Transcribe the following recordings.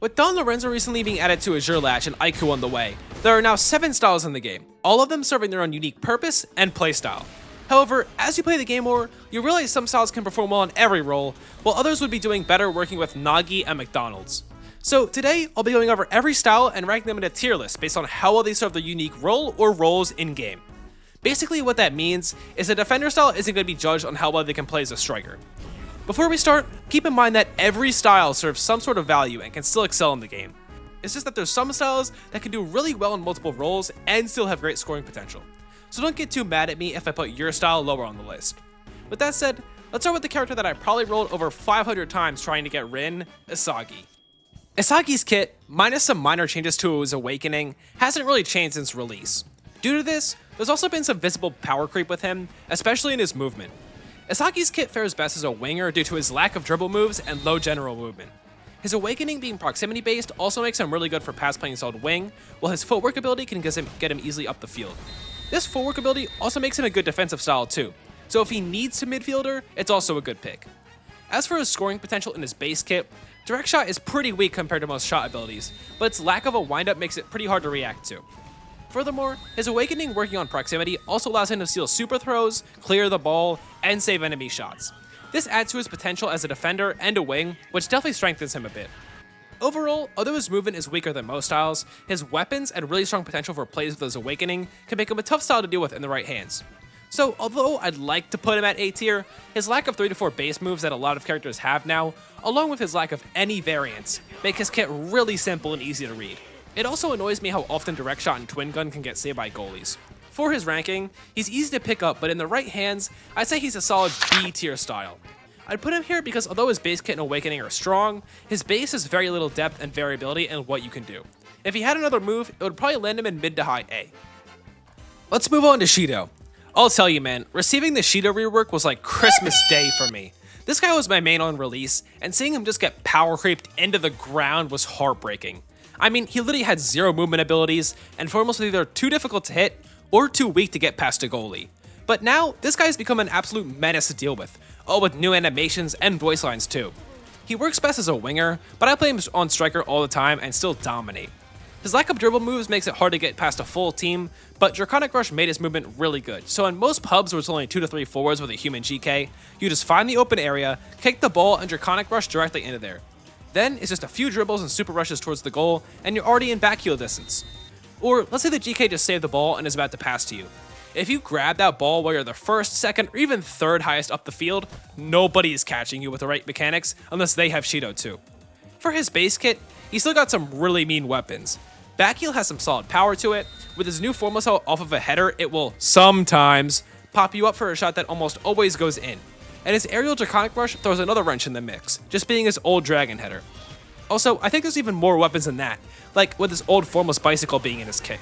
With Don Lorenzo recently being added to Azure Latch and Aiku on the way, there are now 7 styles in the game, all of them serving their own unique purpose and playstyle. However, as you play the game more, you realize some styles can perform well on every role, while others would be doing better working with Nagi and McDonald's. So today, I'll be going over every style and ranking them in a tier list based on how well they serve their unique role or roles in-game. Basically what that means is a defender style isn't going to be judged on how well they can play as a striker. Before we start, keep in mind that every style serves some sort of value and can still excel in the game. It's just that there's some styles that can do really well in multiple roles and still have great scoring potential. So don't get too mad at me if I put your style lower on the list. With that said, let's start with the character that I probably rolled over 500 times trying to get Rin, Isagi. Isagi's kit, minus some minor changes to his awakening, hasn't really changed since release. Due to this, there's also been some visible power creep with him, especially in his movement. Isagi's kit fares best as a winger due to his lack of dribble moves and low general movement. His awakening being proximity based also makes him really good for pass playing styled wing, while his footwork ability can get him easily up the field. This footwork ability also makes him a good defensive style too, so if he needs to midfielder, it's also a good pick. As for his scoring potential in his base kit, direct shot is pretty weak compared to most shot abilities, but its lack of a windup makes it pretty hard to react to. Furthermore, his awakening working on proximity also allows him to steal super throws, clear the ball, and save enemy shots. This adds to his potential as a defender and a wing, which definitely strengthens him a bit. Overall, although his movement is weaker than most styles, his weapons and really strong potential for plays with his awakening can make him a tough style to deal with in the right hands. So although I'd like to put him at A tier, his lack of 3 to 4 base moves that a lot of characters have now, along with his lack of any variants, make his kit really simple and easy to read. It also annoys me how often direct shot and twin gun can get saved by goalies. For his ranking, he's easy to pick up, but in the right hands, I'd say he's a solid B tier style. I'd put him here because although his base kit and awakening are strong, his base has very little depth and variability in what you can do. If he had another move, it would probably land him in mid to high A. Let's move on to Shido. I'll tell you man, receiving the Shido rework was like Christmas Day for me. This guy was my main on release, and seeing him just get power creeped into the ground was heartbreaking. I mean, he literally had 0 movement abilities, and foremost was either too difficult to hit, or too weak to get past a goalie. But now, this guy's become an absolute menace to deal with, all with new animations and voice lines too. He works best as a winger, but I play him on striker all the time and still dominate. His lack of dribble moves makes it hard to get past a full team, but Draconic Rush made his movement really good, so in most pubs where it's only 2 to 3 forwards with a human GK, you just find the open area, kick the ball, and Draconic Rush directly into there. Then it's just a few dribbles and super rushes towards the goal, and you're already in backheel distance. Or let's say the GK just saved the ball and is about to pass to you. If you grab that ball while you're the first, second, or even third highest up the field, nobody is catching you with the right mechanics unless they have Shido too. For his base kit, he's still got some really mean weapons. Backheel has some solid power to it. With his new formal cell off of a header, it will sometimes pop you up for a shot that almost always goes in. And his aerial Draconic Rush throws another wrench in the mix, just being his old dragon header. Also, I think there's even more weapons than that, like with his old Formless Bicycle being in his kit.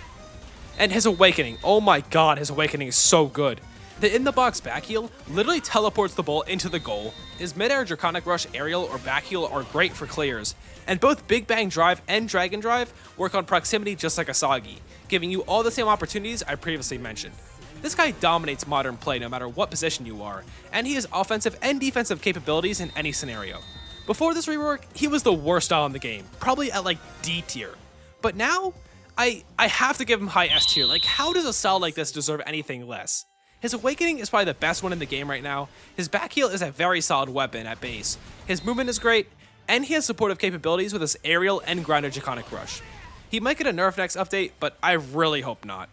And his awakening, oh my god, his awakening is so good. The in-the-box backheel literally teleports the ball into the goal. His mid-air Draconic Rush aerial or backheel are great for clears, and both Big Bang Drive and Dragon Drive work on proximity just like Isagi, giving you all the same opportunities I previously mentioned. This guy dominates modern play no matter what position you are, and he has offensive and defensive capabilities in any scenario. Before this rework, he was the worst style in the game, probably at like D tier. But now, I have to give him high S tier. Like, how does a style like this deserve anything less? His awakening is probably the best one in the game right now. His backheel is a very solid weapon at base. His movement is great, and he has supportive capabilities with his aerial and grounded Draconic Rush. He might get a nerf next update, but I really hope not.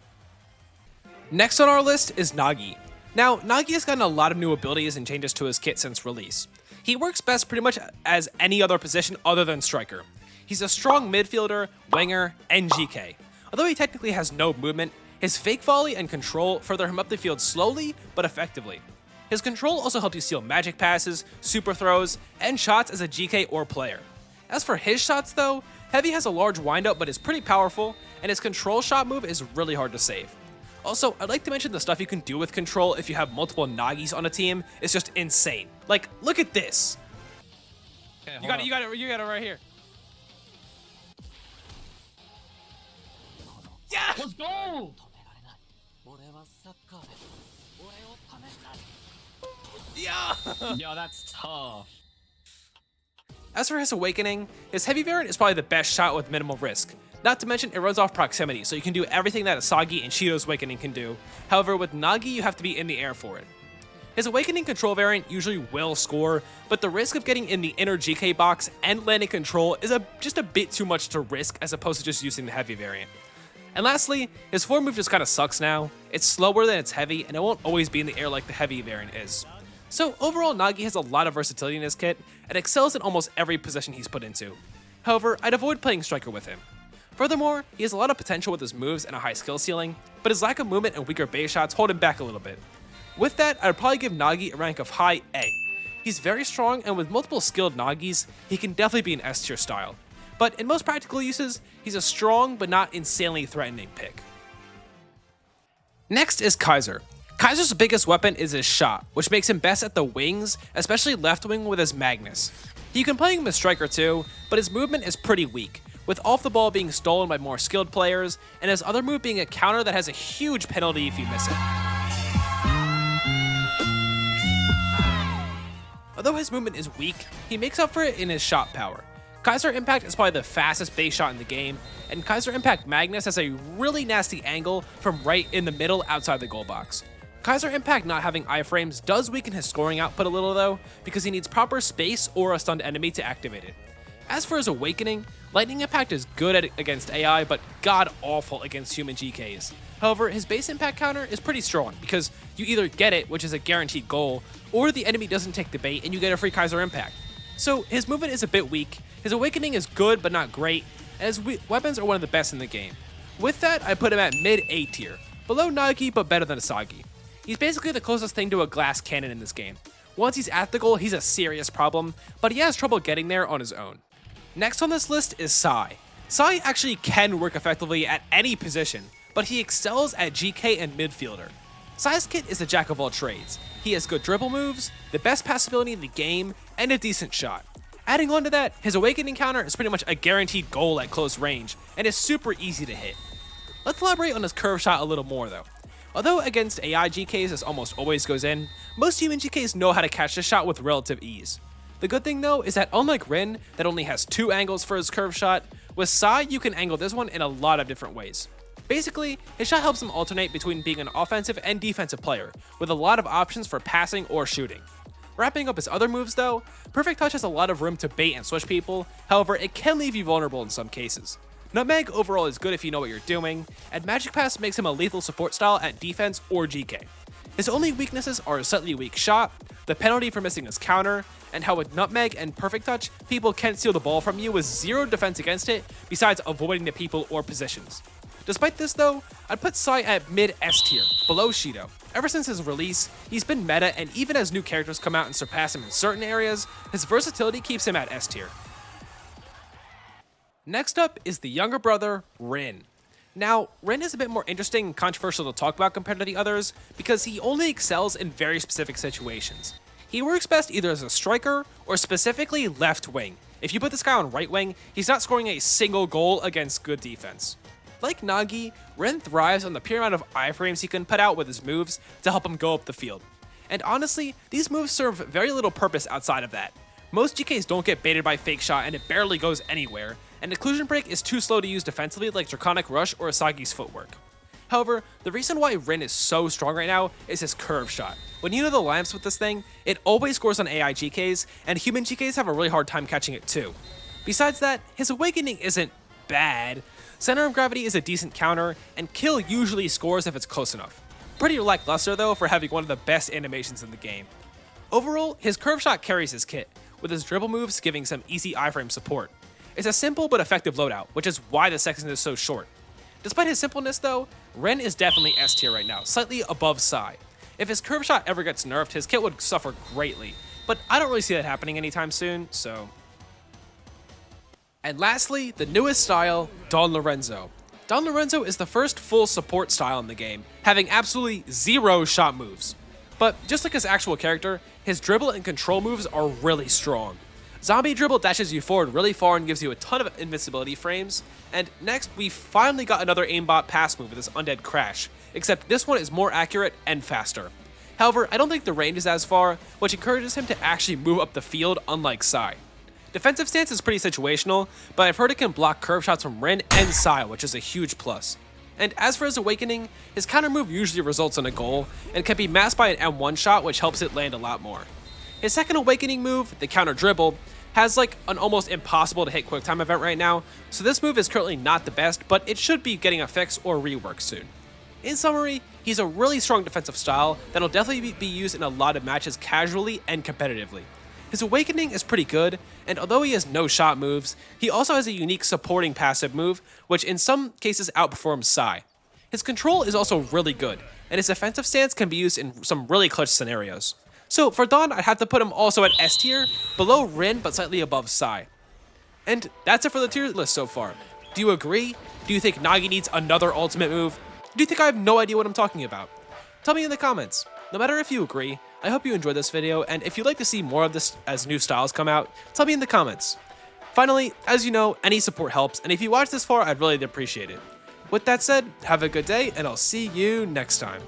Next on our list is Nagi. Now, Nagi has gotten a lot of new abilities and changes to his kit since release. He works best pretty much as any other position other than striker. He's a strong midfielder, winger, and GK. Although he technically has no movement, his fake volley and control further him up the field slowly but effectively. His control also helps you steal magic passes, super throws, and shots as a GK or player. As for his shots though, Heavy has a large windup but is pretty powerful, and his control shot move is really hard to save. Also, I'd like to mention the stuff you can do with control if you have multiple Nagis on a team is just insane. Like, look at this. Okay, You got it right here. Yeah! Let's go! Yeah! Yo, that's tough. As for his awakening, his heavy variant is probably the best shot with minimal risk. Not to mention it runs off proximity, so you can do everything that Isagi and Shido's awakening can do. However, with Nagi you have to be in the air for it. His awakening control variant usually will score, but the risk of getting in the inner GK box and landing control is just a bit too much to risk as opposed to just using the heavy variant. And lastly, his forward move just kinda sucks now. It's slower than it's heavy, and it won't always be in the air like the heavy variant is. So overall, Nagi has a lot of versatility in his kit, and excels in almost every position he's put into. However, I'd avoid playing Striker with him. Furthermore, he has a lot of potential with his moves and a high skill ceiling, but his lack of movement and weaker base shots hold him back a little bit. With that, I'd probably give Nagi a rank of high A. He's very strong, and with multiple skilled Nagis, he can definitely be an S tier style. But in most practical uses, he's a strong but not insanely threatening pick. Next is Kaiser. Kaiser's biggest weapon is his shot, which makes him best at the wings, especially left wing with his Magnus. You can play him as Striker too, but his movement is pretty weak, with off the ball being stolen by more skilled players, and his other move being a counter that has a huge penalty if you miss it. Although his movement is weak, he makes up for it in his shot power. Kaiser Impact is probably the fastest base shot in the game, and Kaiser Impact Magnus has a really nasty angle from right in the middle outside the goal box. Kaiser Impact not having iframes does weaken his scoring output a little though, because he needs proper space or a stunned enemy to activate it. As for his awakening, Lightning Impact is good against AI, but god awful against human GKs. However, his base impact counter is pretty strong, because you either get it, which is a guaranteed goal, or the enemy doesn't take the bait and you get a free Kaiser Impact. So his movement is a bit weak, his awakening is good but not great, and his weapons are one of the best in the game. With that, I put him at mid A tier, below Nagi but better than Isagi. He's basically the closest thing to a glass cannon in this game. Once he's at the goal, he's a serious problem, but he has trouble getting there on his own. Next on this list is Sai. Sai actually can work effectively at any position, but he excels at GK and midfielder. Sai's kit is a jack of all trades. He has good dribble moves, the best passability in the game, and a decent shot. Adding on to that, his awakening counter is pretty much a guaranteed goal at close range, and is super easy to hit. Let's elaborate on his curve shot a little more though. Although against AI GKs this almost always goes in, most human GKs know how to catch this shot with relative ease. The good thing though is that unlike Rin, that only has 2 angles for his curve shot, with Sai you can angle this one in a lot of different ways. Basically, his shot helps him alternate between being an offensive and defensive player, with a lot of options for passing or shooting. Wrapping up his other moves though, Perfect Touch has a lot of room to bait and switch people, however it can leave you vulnerable in some cases. Nutmeg overall is good if you know what you're doing, and Magic Pass makes him a lethal support style at defense or GK. His only weaknesses are a slightly weak shot, the penalty for missing his counter, and how with Nutmeg and Perfect Touch, people can't steal the ball from you with 0 defense against it, besides avoiding the people or positions. Despite this though, I'd put Sai at mid S tier, below Shido. Ever since his release, he's been meta, and even as new characters come out and surpass him in certain areas, his versatility keeps him at S tier. Next up is the younger brother, Rin. Now, Rin is a bit more interesting and controversial to talk about compared to the others, because he only excels in very specific situations. He works best either as a striker or specifically left wing. If you put this guy on right wing, he's not scoring a single goal against good defense. Like Nagi, Rin thrives on the pure amount of iframes he can put out with his moves to help him go up the field. And honestly, these moves serve very little purpose outside of that. Most GKs don't get baited by fake shot and it barely goes anywhere, and Occlusion Break is too slow to use defensively like Draconic Rush or Isagi's footwork. However, the reason why Rin is so strong right now is his curve shot. When you know the lamps with this thing, it always scores on AI GKs, and human GKs have a really hard time catching it too. Besides that, his awakening isn't bad. Center of Gravity is a decent counter, and Kill usually scores if it's close enough. Pretty lackluster though for having one of the best animations in the game. Overall, his curve shot carries his kit, with his dribble moves giving some easy iframe support. It's a simple but effective loadout, which is why the section is so short. Despite his simpleness though, Ren is definitely S tier right now, slightly above Sai. If his curve shot ever gets nerfed, his kit would suffer greatly, but I don't really see that happening anytime soon, so... And lastly, the newest style, Don Lorenzo. Don Lorenzo is the first full support style in the game, having absolutely 0 shot moves. But just like his actual character, his dribble and control moves are really strong. Zombie dribble dashes you forward really far and gives you a ton of invincibility frames, and next we finally got another aimbot pass move with his Undead Crash, except this one is more accurate and faster. However, I don't think the range is as far, which encourages him to actually move up the field unlike Sai. Defensive stance is pretty situational, but I've heard it can block curve shots from Rin and Sai, which is a huge plus. And as for his awakening, his counter move usually results in a goal, and can be masked by an M1 shot, which helps it land a lot more. His second awakening move, the counter dribble, has like an almost impossible to hit quick time event right now, so this move is currently not the best, but it should be getting a fix or rework soon. In summary, he's a really strong defensive style that'll definitely be used in a lot of matches casually and competitively. His awakening is pretty good, and although he has no shot moves, he also has a unique supporting passive move, which in some cases outperforms Sai. His control is also really good, and his defensive stance can be used in some really clutch scenarios. So for Dawn, I'd have to put him also at S tier, below Rin but slightly above Sai. And that's it for the tier list so far. Do you agree? Do you think Nagi needs another ultimate move? Do you think I have no idea what I'm talking about? Tell me in the comments. No matter if you agree, I hope you enjoyed this video, and if you'd like to see more of this as new styles come out, tell me in the comments. Finally, as you know, any support helps, and if you watched this far, I'd really appreciate it. With that said, have a good day, and I'll see you next time.